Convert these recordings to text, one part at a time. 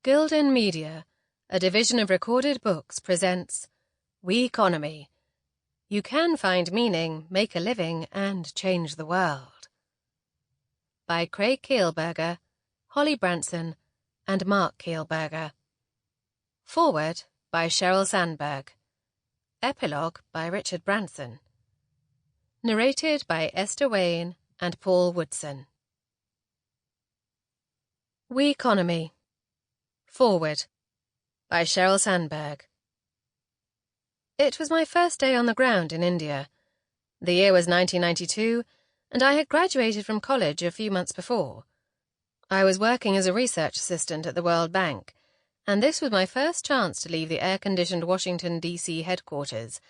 Gildan Media, a division of Recorded Books, presents Weconomy. You can find meaning, make a living, and change the world. By Craig Kielburger, Holly Branson, and Mark Kielburger. Foreword by Cheryl Sandberg. Epilogue by Richard Branson. Narrated by Esther Wane and Paul Woodson. Weconomy. Foreword by Cheryl Sandberg. It was my first day on the ground in India. The year was 1992, and I had graduated from college a few months before. I was working as a research assistant at the World Bank, and this was my first chance to leave the air-conditioned Washington, D.C. headquarters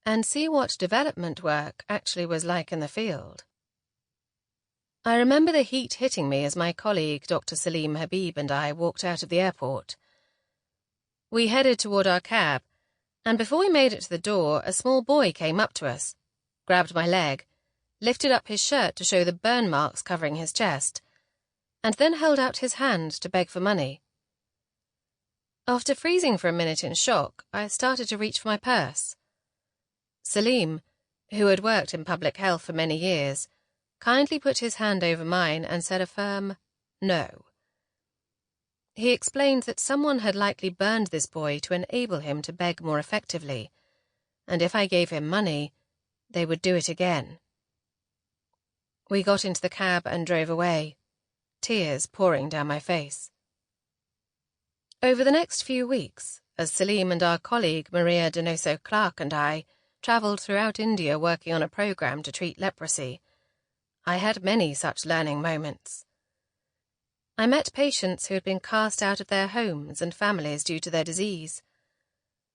and see what development work actually was like in the field. I remember the heat hitting me as my colleague, Dr. Salim Habib, and I walked out of the airport. We headed toward our cab, and before we made it to the door, a small boy came up to us, grabbed my leg, lifted up his shirt to show the burn marks covering his chest, and then held out his hand to beg for money. After freezing for a minute in shock, I started to reach for my purse. Salim, who had worked in public health for many years, kindly put his hand over mine and said a firm no. He explained that someone had likely burned this boy to enable him to beg more effectively, and if I gave him money, they would do it again. We got into the cab and drove away, tears pouring down my face. Over the next few weeks, as Salim and our colleague Maria Donoso-Clark and I travelled throughout India working on a program to treat leprosy, I had many such learning moments. I met patients who had been cast out of their homes and families due to their disease.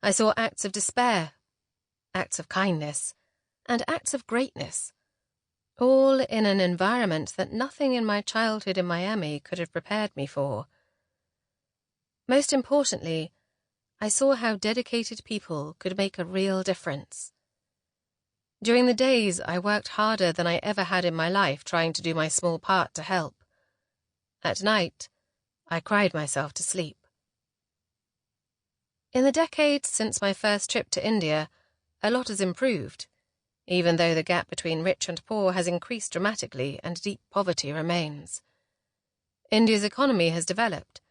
I saw acts of despair, acts of kindness, and acts of greatness, all in an environment that nothing in my childhood in Miami could have prepared me for. Most importantly, I saw how dedicated people could make a real difference. During the days, I worked harder than I ever had in my life trying to do my small part to help. At night, I cried myself to sleep. In the decades since my first trip to India, a lot has improved, even though the gap between rich and poor has increased dramatically and deep poverty remains. India's economy has developed.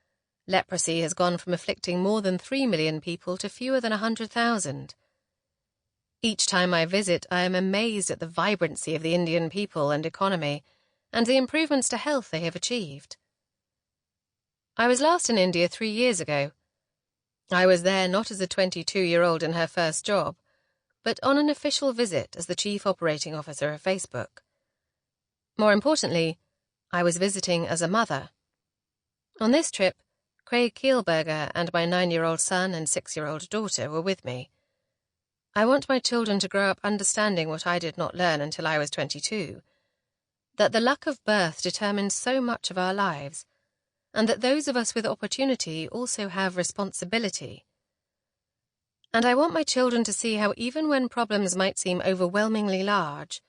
Leprosy has gone from afflicting more than 3 million people to fewer than 100,000. Each time I visit, I am amazed at the vibrancy of the Indian people and economy, and the improvements to health they have achieved. I was last in India 3 years ago. I was there not as a 22-year-old in her first job, but on an official visit as the chief operating officer of Facebook. More importantly, I was visiting as a mother. On this trip, Craig Kielburger and my 9-year-old son and 6-year-old daughter were with me. I want my children to grow up understanding what I did not learn until I was 22, that the luck of birth determines so much of our lives, and that those of us with opportunity also have responsibility. And I want my children to see how even when problems might seem overwhelmingly large,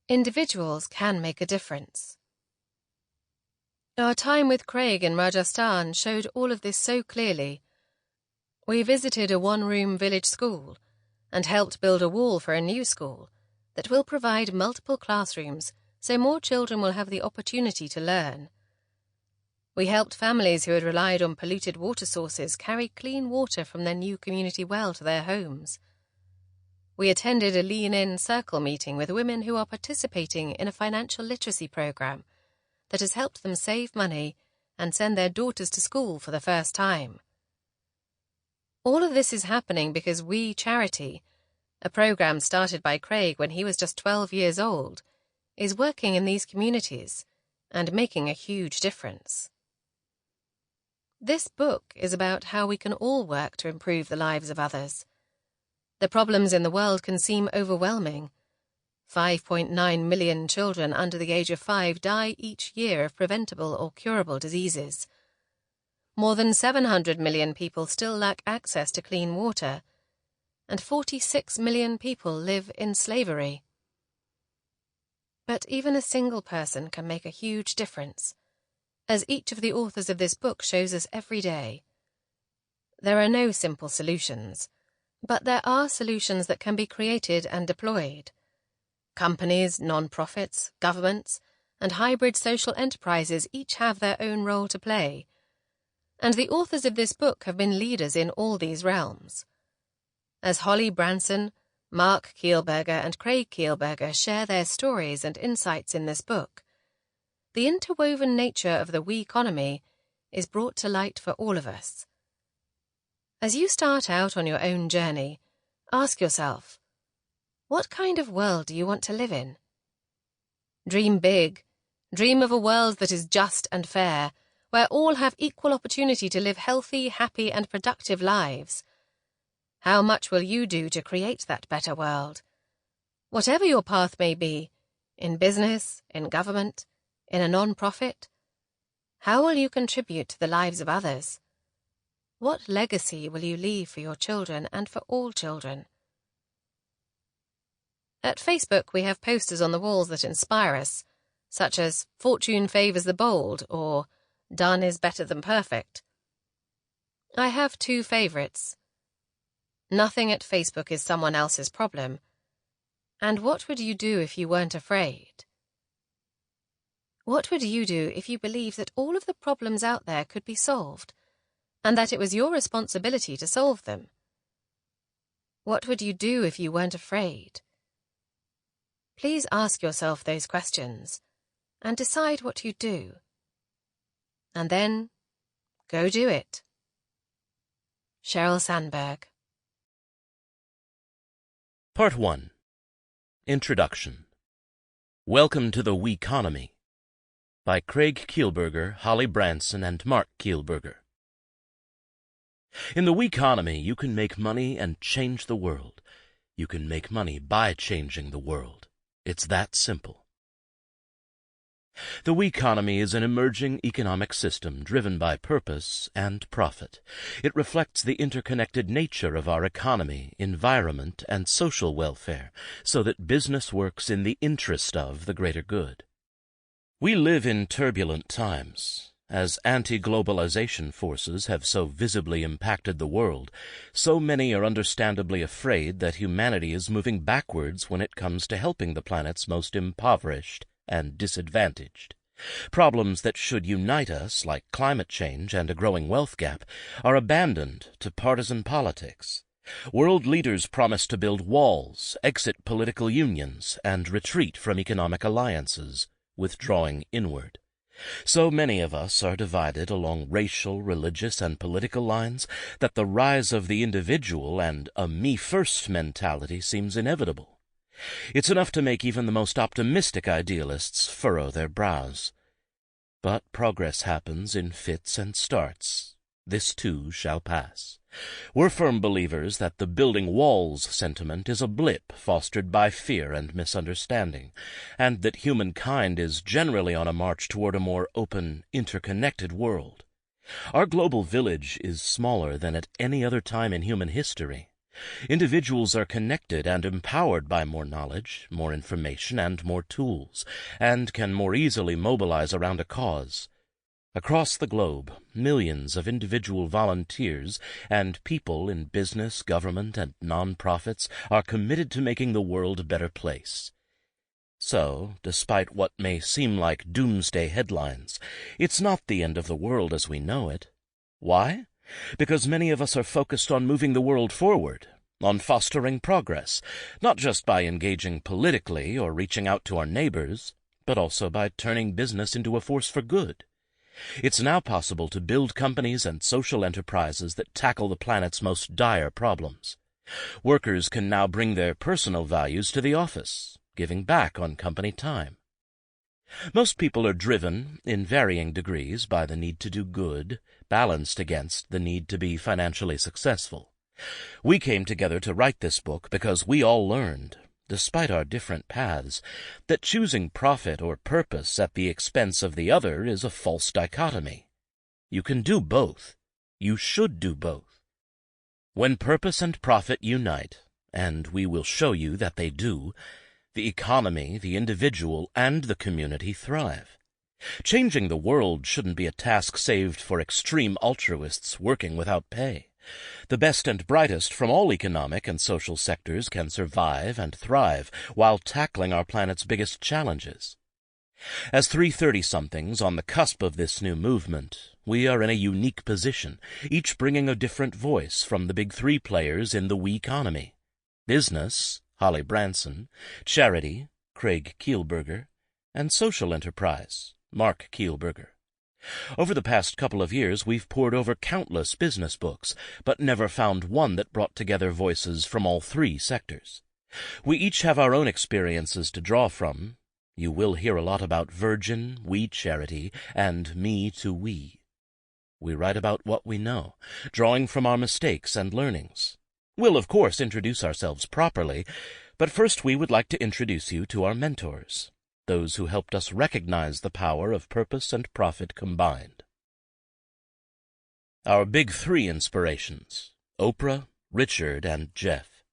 individuals can make a difference. Our time with Craig in Rajasthan showed all of this so clearly. We visited a one-room village school and helped build a wall for a new school that will provide multiple classrooms so more children will have the opportunity to learn. We helped families who had relied on polluted water sources carry clean water from their new community well to their homes. We attended a lean-in circle meeting with women who are participating in a financial literacy program that has helped them save money and send their daughters to school for the first time. All of this is happening because We Charity, a program started by Craig when he was just 12 years old, is working in these communities and making a huge difference. This book is about how we can all work to improve the lives of others. The problems in the world can seem overwhelming. 5.9 million children under the age of 5 die each year of preventable or curable diseases. More than 700 million people still lack access to clean water, and 46 million people live in slavery. But even a single person can make a huge difference, as each of the authors of this book shows us every day. There are no simple solutions, but there are solutions that can be created and deployed. Companies, non-profits, governments, and hybrid social enterprises each have their own role to play, and the authors of this book have been leaders in all these realms. As Holly Branson, Mark Kielburger, and Craig Kielburger share their stories and insights in this book, the interwoven nature of the Weconomy is brought to light for all of us. As you start out on your own journey, ask yourself, what kind of world do you want to live in? Dream big. Dream of a world that is just and fair, where all have equal opportunity to live healthy, happy, and productive lives. How much will you do to create that better world? Whatever your path may be, in business, in government, in a non-profit, how will you contribute to the lives of others? What legacy will you leave for your children and for all children? At Facebook, we have posters on the walls that inspire us, such as "Fortune favours the bold" or "Done is better than perfect." I have two favourites. Nothing at Facebook is someone else's problem. And what would you do if you weren't afraid? What would you do if you believed that all of the problems out there could be solved, and that it was your responsibility to solve them? What would you do if you weren't afraid? Please ask yourself those questions, and decide what you do. And then, go do it. Sheryl Sandberg. Part 1. Introduction. Welcome to the Weconomy by Craig Kielburger, Holly Branson, and Mark Kielburger. In the Weconomy, you can make money and change the world. You can make money by changing the world. It's that simple. The Weconomy is an emerging economic system driven by purpose and profit. It reflects the interconnected nature of our economy, environment, and social welfare, so that business works in the interest of the greater good. We live in turbulent times. As anti-globalization forces have so visibly impacted the world, so many are understandably afraid that humanity is moving backwards when it comes to helping the planet's most impoverished and disadvantaged. Problems that should unite us, like climate change and a growing wealth gap, are abandoned to partisan politics. World leaders promise to build walls, exit political unions, and retreat from economic alliances, withdrawing inward. So many of us are divided along racial, religious, and political lines that the rise of the individual and a me-first mentality seems inevitable. It's enough to make even the most optimistic idealists furrow their brows. But progress happens in fits and starts. This too shall pass. We're firm believers that the building walls sentiment is a blip fostered by fear and misunderstanding, and that humankind is generally on a march toward a more open, interconnected world. Our global village is smaller than at any other time in human history. Individuals are connected and empowered by more knowledge, more information, and more tools, and can more easily mobilize around a cause. Across the globe, millions of individual volunteers and people in business, government, and non-profits are committed to making the world a better place. So, despite what may seem like doomsday headlines, it's not the end of the world as we know it. Why? Because many of us are focused on moving the world forward, on fostering progress, not just by engaging politically or reaching out to our neighbors, but also by turning business into a force for good. It's now possible to build companies and social enterprises that tackle the planet's most dire problems. Workers can now bring their personal values to the office, giving back on company time. Most people are driven, in varying degrees, by the need to do good, balanced against the need to be financially successful. We came together to write this book because we all learned, despite our different paths, that choosing profit or purpose at the expense of the other is a false dichotomy. You can do both. You should do both. When purpose and profit unite, and we will show you that they do, the economy, the individual, and the community thrive. Changing the world shouldn't be a task saved for extreme altruists working without pay. The best and brightest from all economic and social sectors can survive and thrive while tackling our planet's biggest challenges. As 330-somethings on the cusp of this new movement, we are in a unique position, each bringing a different voice from the big three players in the Weconomy: business, Holly Branson; charity, Craig Kielburger; and social enterprise, Mark Kielburger. Over the past couple of years, we've pored over countless business books, but never found one that brought together voices from all three sectors. We each have our own experiences to draw from. You will hear a lot about Virgin, We Charity, and Me to We. We write about what we know, drawing from our mistakes and learnings. We'll, of course, introduce ourselves properly, but first we would like to introduce you to our mentors, those who helped us recognize the power of purpose and profit combined. Our big three inspirations: Oprah, Richard, and Jeff.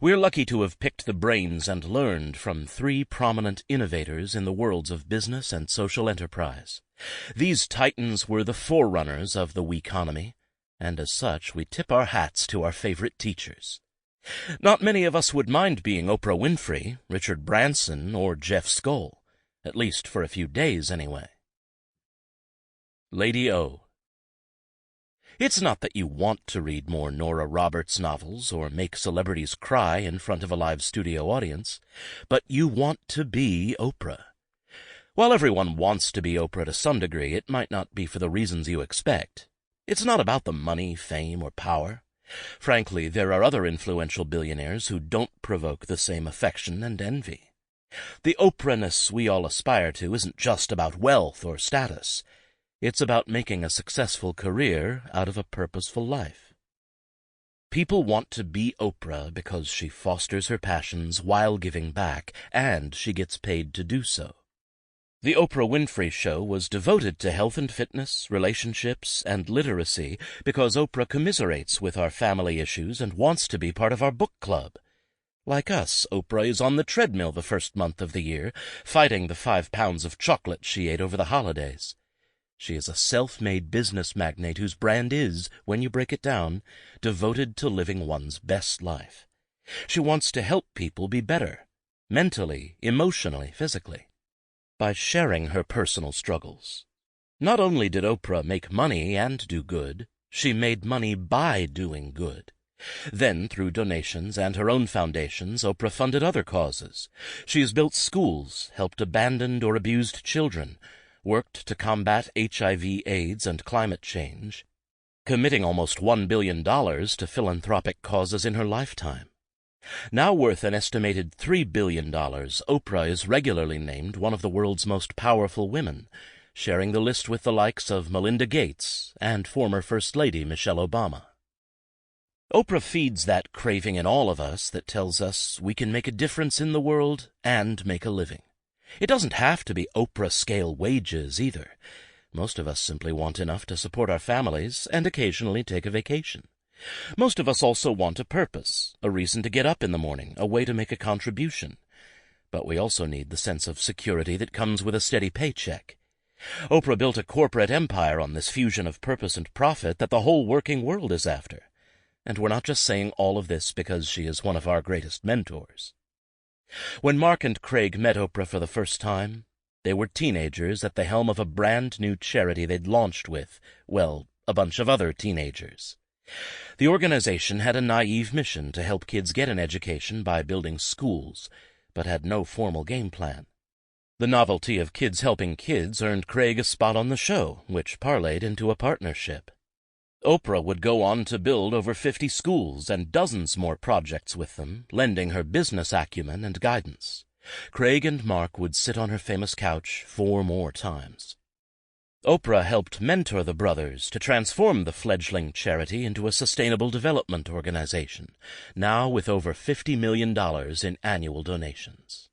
We're lucky to have picked the brains and learned from three prominent innovators in the worlds of business and social enterprise. These titans were the forerunners of the Weconomy, and as such we tip our hats to our favorite teachers. Not many of us would mind being Oprah Winfrey, Richard Branson, or Jeff Skoll, at least for a few days anyway. Lady O. It's not that you want to read more Nora Roberts novels or make celebrities cry in front of a live studio audience, but you want to be Oprah. While everyone wants to be Oprah to some degree, it might not be for the reasons you expect. It's not about the money, fame, or power. Frankly, there are other influential billionaires who don't provoke the same affection and envy. The Oprahness we all aspire to isn't just about wealth or status. It's about making a successful career out of a purposeful life. People want to be Oprah because she fosters her passions while giving back, and she gets paid to do so. The Oprah Winfrey Show was devoted to health and fitness, relationships, and literacy because Oprah commiserates with our family issues and wants to be part of our book club. Like us, Oprah is on the treadmill the first month of the year, fighting the 5 pounds of chocolate she ate over the holidays. She is a self-made business magnate whose brand is, when you break it down, devoted to living one's best life. She wants to help people be better, mentally, emotionally, physically, by sharing her personal struggles. Not only did Oprah make money and do good, she made money by doing good. Then, through donations and her own foundations, Oprah funded other causes. She has built schools, helped abandoned or abused children, worked to combat HIV, AIDS, and climate change, committing almost $1 billion to philanthropic causes in her lifetime. Now worth an estimated $3 billion, Oprah is regularly named one of the world's most powerful women, sharing the list with the likes of Melinda Gates and former First Lady Michelle Obama. Oprah feeds that craving in all of us that tells us we can make a difference in the world and make a living. It doesn't have to be Oprah-scale wages either. Most of us simply want enough to support our families and occasionally take a vacation. Most of us also want a purpose, a reason to get up in the morning, a way to make a contribution. But we also need the sense of security that comes with a steady paycheck. Oprah built a corporate empire on this fusion of purpose and profit that the whole working world is after. And we're not just saying all of this because she is one of our greatest mentors. When Mark and Craig met Oprah for the first time, they were teenagers at the helm of a brand-new charity they'd launched with, well, a bunch of other teenagers. The organization had a naive mission to help kids get an education by building schools, but had no formal game plan. The novelty of kids helping kids earned Craig a spot on the show, which parlayed into a partnership. Oprah would go on to build over 50 schools and dozens more projects with them, lending her business acumen and guidance. Craig and Mark would sit on her famous couch 4 more times. Oprah helped mentor the brothers to transform the fledgling charity into a sustainable development organization, now with over $50 million in annual donations.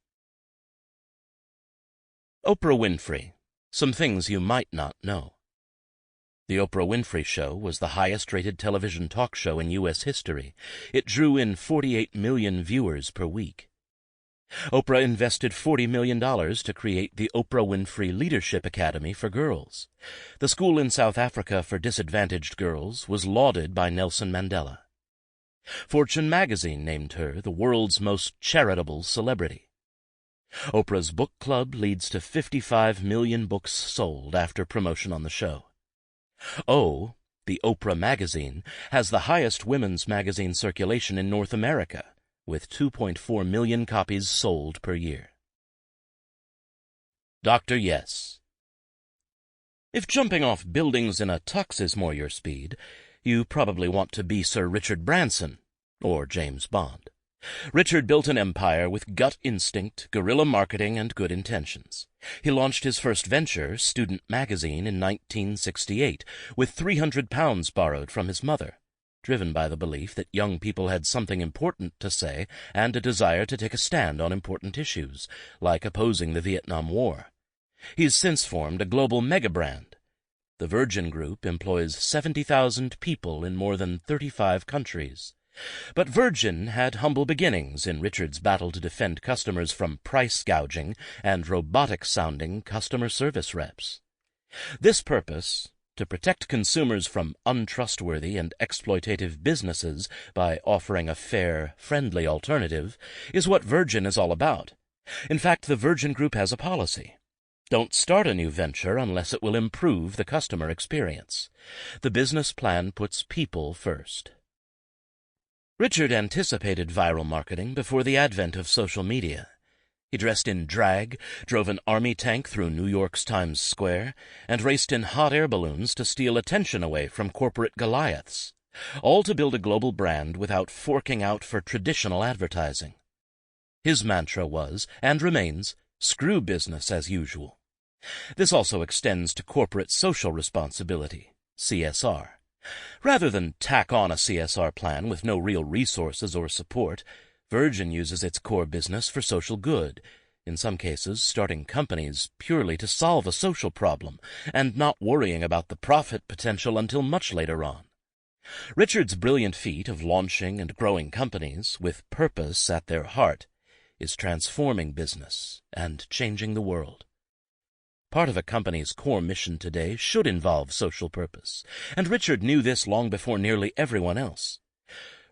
Oprah Winfrey. Some things you might not know. The Oprah Winfrey Show was the highest-rated television talk show in U.S. history. It drew in 48 million viewers per week. Oprah invested $40 million to create the Oprah Winfrey Leadership Academy for girls. The school in South Africa for disadvantaged girls was lauded by Nelson Mandela. Fortune magazine named her the world's most charitable celebrity. Oprah's book club leads to 55 million books sold after promotion on the show. The Oprah magazine, has the highest women's magazine circulation in North America, with 2.4 million copies sold per year. Dr. Yes. If jumping off buildings in a tux is more your speed, you probably want to be Sir Richard Branson, or James Bond. Richard built an empire with gut instinct, guerrilla marketing, and good intentions. He launched his first venture, Student Magazine, in 1968, with £300 borrowed from his mother, driven by the belief that young people had something important to say and a desire to take a stand on important issues, like opposing the Vietnam War. He's since formed a global mega-brand. The Virgin Group employs 70,000 people in more than 35 countries. But Virgin had humble beginnings in Richard's battle to defend customers from price gouging and robotic-sounding customer service reps. This purpose, to protect consumers from untrustworthy and exploitative businesses by offering a fair, friendly alternative, is what Virgin is all about. In fact, the Virgin Group has a policy. Don't start a new venture unless it will improve the customer experience. The business plan puts people first. Richard anticipated viral marketing before the advent of social media. He dressed in drag, drove an army tank through New York's Times Square, and raced in hot air balloons to steal attention away from corporate Goliaths, all to build a global brand without forking out for traditional advertising. His mantra was, and remains, screw business as usual. This also extends to corporate social responsibility, CSR. Rather than tack on a CSR plan with no real resources or support, Virgin uses its core business for social good, in some cases starting companies purely to solve a social problem and not worrying about the profit potential until much later on. Richard's brilliant feat of launching and growing companies with purpose at their heart is transforming business and changing the world. Part of a company's core mission today should involve social purpose, and Richard knew this long before nearly everyone else.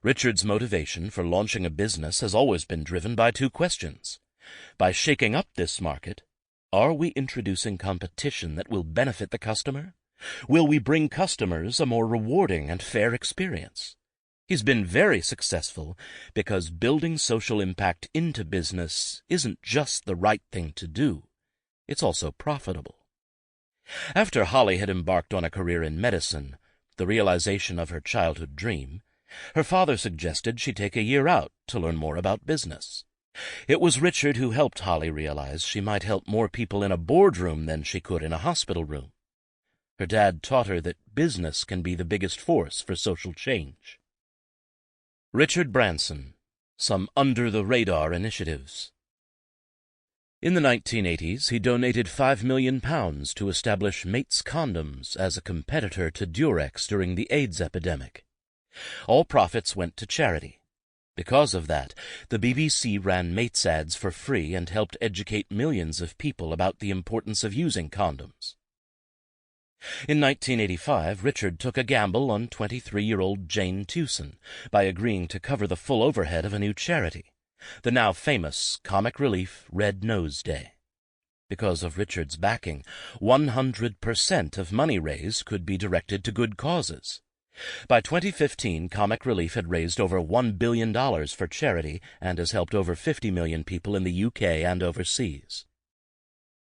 Richard's motivation for launching a business has always been driven by two questions. By shaking up this market, are we introducing competition that will benefit the customer? Will we bring customers a more rewarding and fair experience? He's been very successful because building social impact into business isn't just the right thing to do. It's also profitable. After Holly had embarked on a career in medicine, the realization of her childhood dream, her father suggested she take a year out to learn more about business. It was Richard who helped Holly realize she might help more people in a boardroom than she could in a hospital room. Her dad taught her that business can be the biggest force for social change. Richard Branson, some under-the-radar initiatives. In the 1980s, he donated £5 million to establish Mates Condoms as a competitor to Durex during the AIDS epidemic. All profits went to charity. Because of that, the BBC ran Mates ads for free and helped educate millions of people about the importance of using condoms. In 1985, Richard took a gamble on 23-year-old Jane Tewson by agreeing to cover the full overhead of a new charity, the now famous comic relief Red Nose Day. Because of Richard's backing, 100% of money raised could be directed to good causes. By 2015, Comic Relief had raised over $1 billion for charity and has helped over 50 million people in the UK and overseas.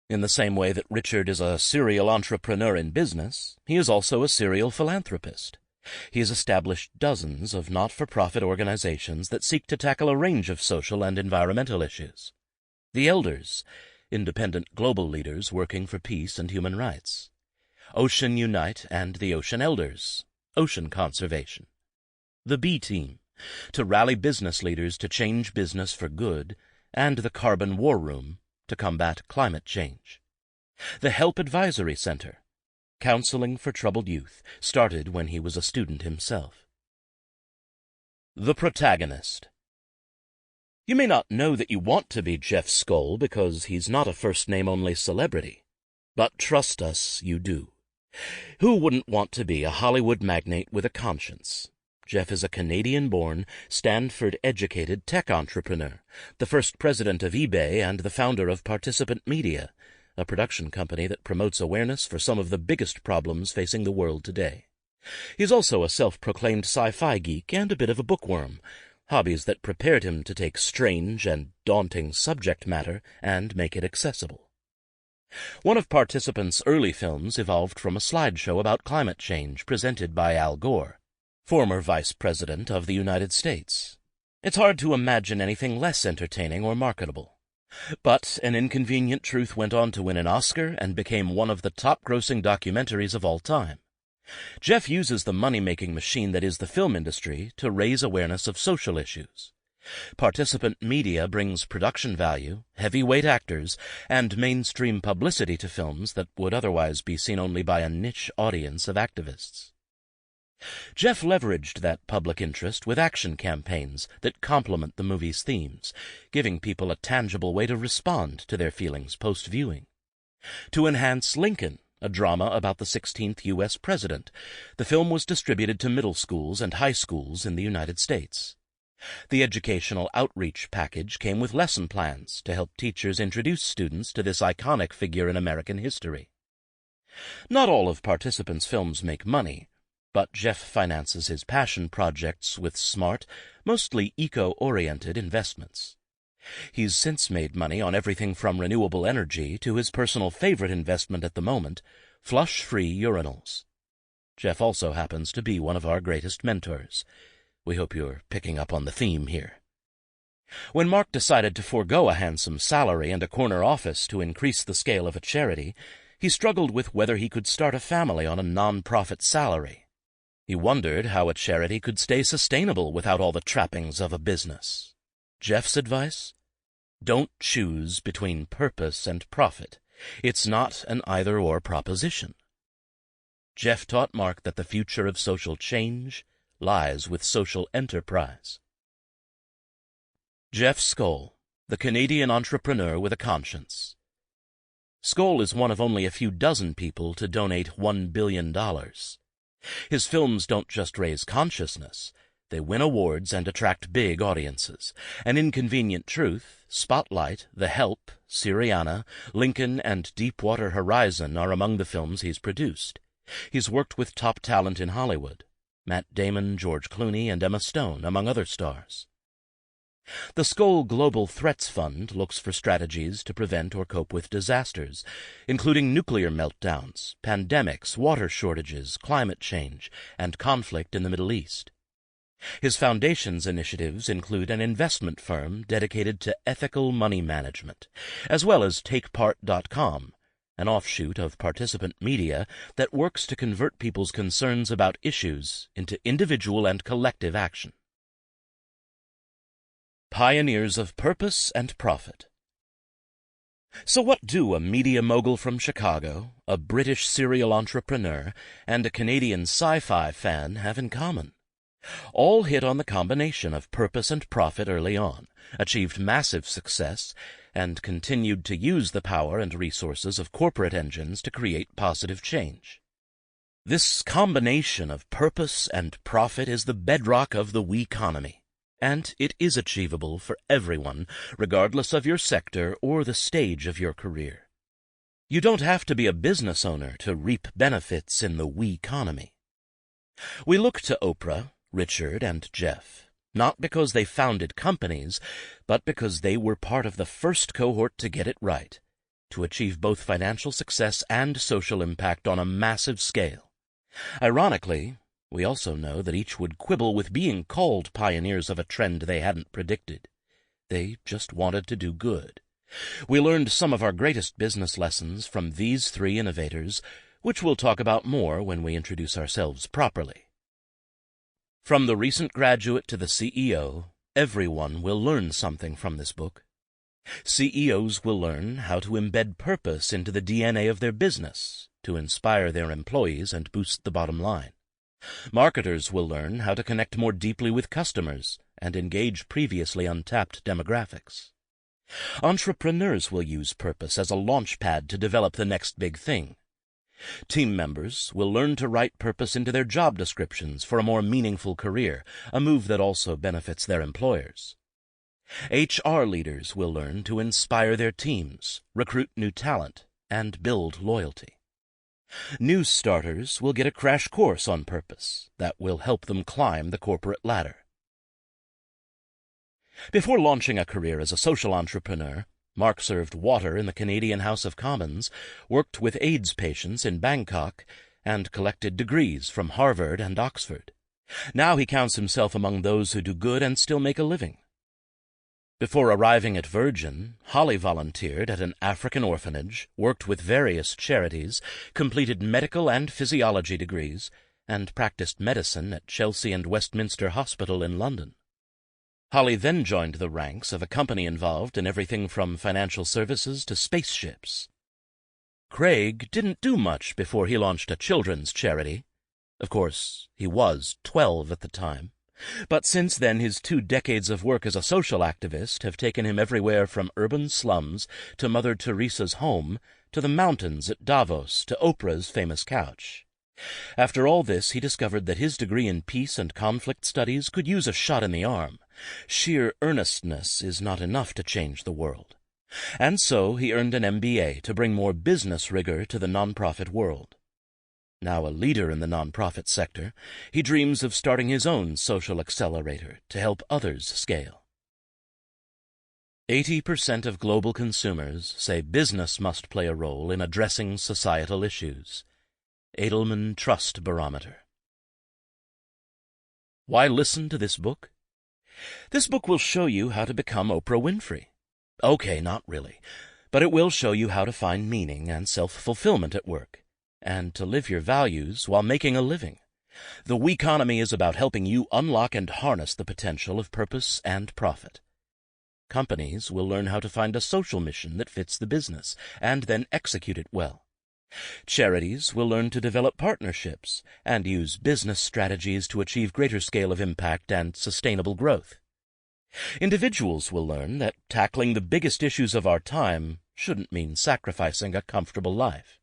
In the same way that Richard is a serial entrepreneur in business, he is also a serial philanthropist. He has established dozens of not-for-profit organizations that seek to tackle a range of social and environmental issues. The Elders, independent global leaders working for peace and human rights. Ocean Unite and the Ocean Elders, ocean conservation. The B Team, to rally business leaders to change business for good, and the Carbon War Room, to combat climate change. The Help Advisory Center, counseling for troubled youth, started when he was a student himself. The Protagonist. You may not know that you want to be Jeff Skoll because he's not a first-name-only celebrity. But trust us, you do. Who wouldn't want to be a Hollywood magnate with a conscience? Jeff is a Canadian-born, Stanford-educated tech entrepreneur, the first president of eBay and the founder of Participant Media, a production company that promotes awareness for some of the biggest problems facing the world today. He's also a self-proclaimed sci-fi geek and a bit of a bookworm, hobbies that prepared him to take strange and daunting subject matter and make it accessible. One of Participant's early films evolved from a slideshow about climate change presented by Al Gore, former Vice President of the United States. It's hard to imagine anything less entertaining or marketable. But An Inconvenient Truth went on to win an Oscar and became one of the top-grossing documentaries of all time. Jeff uses the money-making machine that is the film industry to raise awareness of social issues. Participant Media brings production value, heavyweight actors, and mainstream publicity to films that would otherwise be seen only by a niche audience of activists. Jeff leveraged that public interest with action campaigns that complement the movie's themes, giving people a tangible way to respond to their feelings post-viewing. To enhance Lincoln, a drama about the 16th U.S. president, the film was distributed to middle schools and high schools in the United States. The educational outreach package came with lesson plans to help teachers introduce students to this iconic figure in American history. Not all of Participant's films make money, but Jeff finances his passion projects with smart, mostly eco-oriented investments. He's since made money on everything from renewable energy to his personal favorite investment at the moment, flush-free urinals. Jeff also happens to be one of our greatest mentors. We hope you're picking up on the theme here. When Mark decided to forego a handsome salary and a corner office to increase the scale of a charity, he struggled with whether he could start a family on a non-profit salary. He wondered how a charity could stay sustainable without all the trappings of a business. Jeff's advice? Don't choose between purpose and profit. It's not an either-or proposition. Jeff taught Mark that the future of social change lies with social enterprise. Jeff Skoll, the Canadian entrepreneur with a conscience. Skoll is one of only a few dozen people to donate $1 billion. His films don't just raise consciousness, they win awards and attract big audiences. An Inconvenient Truth, Spotlight, The Help, Syriana, Lincoln, and Deepwater Horizon are among the films he's produced. He's worked with top talent in Hollywood, Matt Damon, George Clooney, and Emma Stone, among other stars. The Skoll Global Threats Fund looks for strategies to prevent or cope with disasters, including nuclear meltdowns, pandemics, water shortages, climate change, and conflict in the Middle East. His foundation's initiatives include an investment firm dedicated to ethical money management, as well as TakePart.com, an offshoot of Participant Media that works to convert people's concerns about issues into individual and collective action. Pioneers of Purpose and Profit. So what do a media mogul from Chicago, a British serial entrepreneur, and a Canadian sci-fi fan have in common? All hit on the combination of purpose and profit early on, achieved massive success, and continued to use the power and resources of corporate engines to create positive change. This combination of purpose and profit is the bedrock of the Weconomy, and it is achievable for everyone, regardless of your sector or the stage of your career. You don't have to be a business owner to reap benefits in the Weconomy. We look to Oprah, Richard, and Jeff, not because they founded companies, but because they were part of the first cohort to get it right, to achieve both financial success and social impact on a massive scale. Ironically, we also know that each would quibble with being called pioneers of a trend they hadn't predicted. They just wanted to do good. We learned some of our greatest business lessons from these three innovators, which we'll talk about more when we introduce ourselves properly. From the recent graduate to the CEO, everyone will learn something from this book. CEOs will learn how to embed purpose into the DNA of their business to inspire their employees and boost the bottom line. Marketers will learn how to connect more deeply with customers and engage previously untapped demographics. Entrepreneurs will use purpose as a launch pad to develop the next big thing. Team members will learn to write purpose into their job descriptions for a more meaningful career, a move that also benefits their employers. HR leaders will learn to inspire their teams, recruit new talent, and build loyalty. New starters will get a crash course on purpose that will help them climb the corporate ladder. Before launching a career as a social entrepreneur, Mark served water in the Canadian House of Commons, worked with AIDS patients in Bangkok, and collected degrees from Harvard and Oxford. Now he counts himself among those who do good and still make a living. Before arriving at Virgin, Holly volunteered at an African orphanage, worked with various charities, completed medical and physiology degrees, and practiced medicine at Chelsea and Westminster Hospital in London. Holly then joined the ranks of a company involved in everything from financial services to spaceships. Craig didn't do much before he launched a children's charity. Of course, he was 12 at the time. But since then, his 2 decades of work as a social activist have taken him everywhere from urban slums to Mother Teresa's home to the mountains at Davos to Oprah's famous couch. After all this, he discovered that his degree in peace and conflict studies could use a shot in the arm. Sheer earnestness is not enough to change the world. And so he earned an MBA to bring more business rigor to the nonprofit world. Now a leader in the nonprofit sector, he dreams of starting his own social accelerator to help others scale. 80% of global consumers say business must play a role in addressing societal issues. Edelman Trust Barometer. Why listen to this book? This book will show you how to become Oprah Winfrey. Okay, not really, but it will show you how to find meaning and self-fulfillment at work, and to live your values while making a living. The Weconomy is about helping you unlock and harness the potential of purpose and profit. Companies will learn how to find a social mission that fits the business, and then execute it well. Charities will learn to develop partnerships and use business strategies to achieve greater scale of impact and sustainable growth. Individuals will learn that tackling the biggest issues of our time shouldn't mean sacrificing a comfortable life.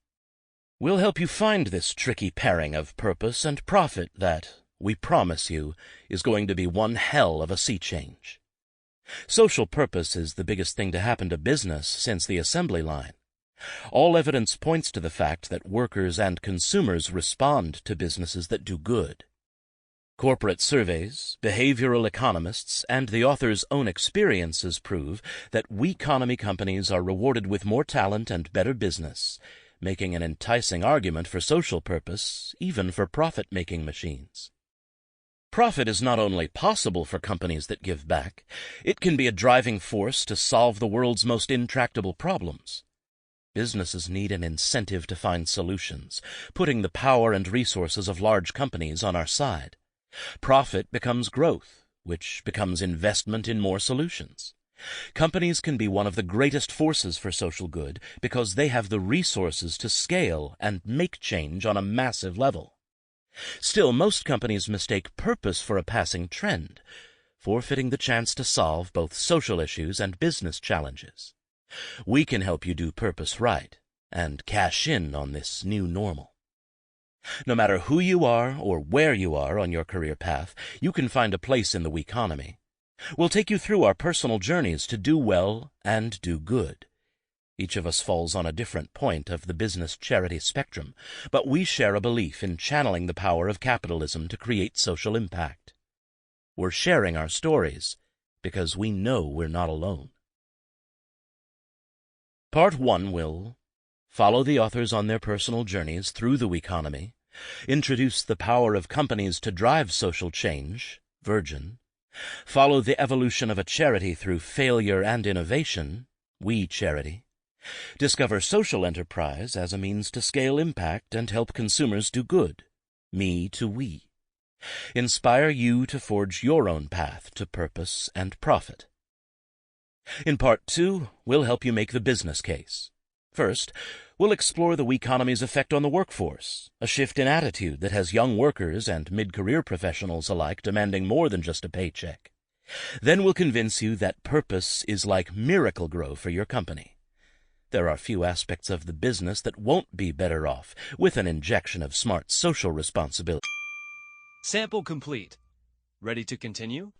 We'll help you find this tricky pairing of purpose and profit that, we promise you, is going to be one hell of a sea change. Social purpose is the biggest thing to happen to business since the assembly line. All evidence points to the fact that workers and consumers respond to businesses that do good. Corporate surveys, behavioral economists, and the author's own experiences prove that Weconomy companies are rewarded with more talent and better business, making an enticing argument for social purpose, even for profit-making machines. Profit is not only possible for companies that give back, it can be a driving force to solve the world's most intractable problems. Businesses need an incentive to find solutions, putting the power and resources of large companies on our side. Profit becomes growth, which becomes investment in more solutions. Companies can be one of the greatest forces for social good because they have the resources to scale and make change on a massive level. Still, most companies mistake purpose for a passing trend, forfeiting the chance to solve both social issues and business challenges. We can help you do purpose right and cash in on this new normal. No matter who you are or where you are on your career path, you can find a place in the Weconomy. We'll take you through our personal journeys to do well and do good. Each of us falls on a different point of the business-charity spectrum, but we share a belief in channeling the power of capitalism to create social impact. We're sharing our stories because we know we're not alone. Part 1 will follow the authors on their personal journeys through the Weconomy, introduce the power of companies to drive social change, Virgin, follow the evolution of a charity through failure and innovation, We Charity, discover social enterprise as a means to scale impact and help consumers do good, Me to We, inspire you to forge your own path to purpose and profit. In Part 2, we'll help you make the business case. First, we'll explore the Weconomy's effect on the workforce, a shift in attitude that has young workers and mid-career professionals alike demanding more than just a paycheck. Then we'll convince you that purpose is like Miracle-Gro for your company. There are few aspects of the business that won't be better off with an injection of smart social responsibility. Sample complete. Ready to continue?